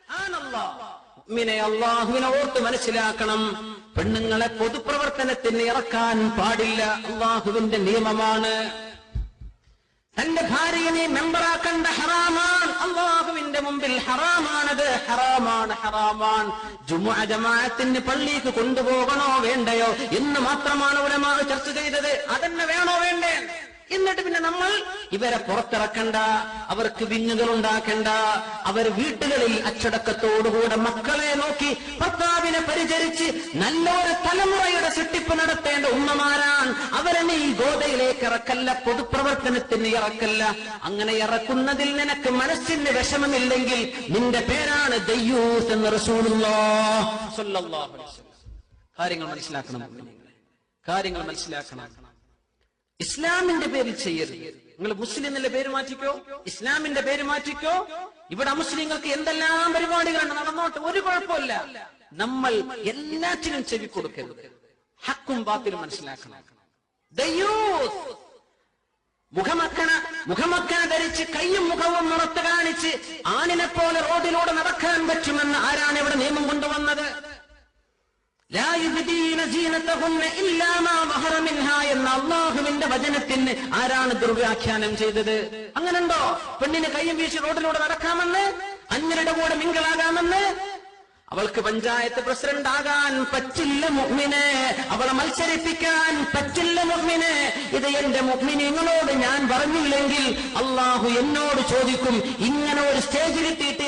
മുഅ്മിനെ അല്ലാഹുവിനെ ഓർത്ത് മനസ്സിലാക്കണം. പെണ്ണുങ്ങളെ പൊതുപ്രവർത്തനത്തിന് ഇറക്കാൻ പാടില്ല, അല്ലാഹുവിന്റെ നിയമമാണ്. തന്റെ ഭാര്യയെ മെമ്പറാക്കേണ്ട ഹറാമാണ്, അല്ലാഹുവിന്റെ മുമ്പിൽ ഹറാമാണത്, ഹറാമാണ്. ജുമുഅ ജമാഅത്തിന് പള്ളിക്ക് കൊണ്ടുപോകണോ വേണ്ടയോ എന്ന് മാത്രമാണ് ഉലമാ ചർച്ച ചെയ്തത്. അതന്നെ വേണോ വേണ്ടേ? എന്നിട്ട് പിന്നെ നമ്മൾ ഇവരെ പുറത്തിറക്കണ്ട, അവർക്ക് വിഞ്ഞുകൾ ഉണ്ടാക്കണ്ട, അവർ വീട്ടുകളിൽ അച്ചടക്കത്തോടുകൂടെ മക്കളെ നോക്കി ഭർത്താവിനെ പരിചരിച്ച് നല്ലൊരു തലമുറയുടെ സൃഷ്ടിപ്പ് നടത്തേണ്ട ഉമ്മമാരാണ്. അവരെ നീ ഗോദയിലേക്ക് ഇറക്കല്ല, പൊതുപ്രവർത്തനത്തിന് ഇറക്കല്ല. അങ്ങനെ ഇറക്കുന്നതിൽ നിനക്ക് മനസ്സിന് വിഷമമില്ലെങ്കിൽ നിന്റെ പേരാണ് ദയ്യൂസ് എന്ന് റസൂലുള്ളാഹി സ്വല്ലല്ലാഹു അലൈഹി വസല്ലം. കാര്യങ്ങൾ മനസ്സിലാക്കണം. ഇസ്ലാമിന്റെ പേരിൽ ചെയ്യരുത്. നിങ്ങൾ മുസ്ലിം എന്നുള്ള പേര് മാറ്റിക്കോ, ഇസ്ലാമിന്റെ പേര് മാറ്റിക്കോ. ഇവിടെ മുസ്ലിങ്ങൾക്ക് എന്തെല്ലാം പരിപാടികളാണ്, നടന്നോട്ട്, ഒരു കുഴപ്പമില്ല. നമ്മൾ എല്ലാറ്റിനും ചെവി കൊടുക്കരുത്. ഹക്കും ബാത്തിലും മനസ്സിലാക്കണം. മുഖമക്കന ധരിച്ച് കയ്യും മുഖവും മുറത്ത് കാണിച്ച് ആണിനെ പോലെ റോഡിലൂടെ നടക്കാൻ പറ്റുമെന്ന് ആരാണ് ഇവിടെ നിയമം കൊണ്ടുവന്നത്? എന്ന അല്ലാഹുവിന്റെ വചനത്തിന് ആരാണ് ദുർവ്യാഖ്യാനം ചെയ്തത്? അങ്ങനെയുണ്ടോ? പെണ്ണിന് കയ്യും വീശി റോഡിലൂടെ നടക്കാമെന്ന്, അന്യരുടെ കൂടെ മിങ്കിളാകാമെന്ന്? അവൾക്ക് പഞ്ചായത്ത് പ്രസിഡന്റ് ആകാൻ പറ്റില്ല മുഅ്മിനെ, അവളെ മത്സരിപ്പിക്കാൻ പറ്റില്ല മുഅ്മിനെ. ഇത് എന്റെ മുഅ്മിനീങ്ങളോട് ഞാൻ പറഞ്ഞില്ലെങ്കിൽ അല്ലാഹു എന്നോട് ചോദിക്കും. ഇങ്ങനെ ഒരു സ്റ്റേജിലെത്തിയിട്ട്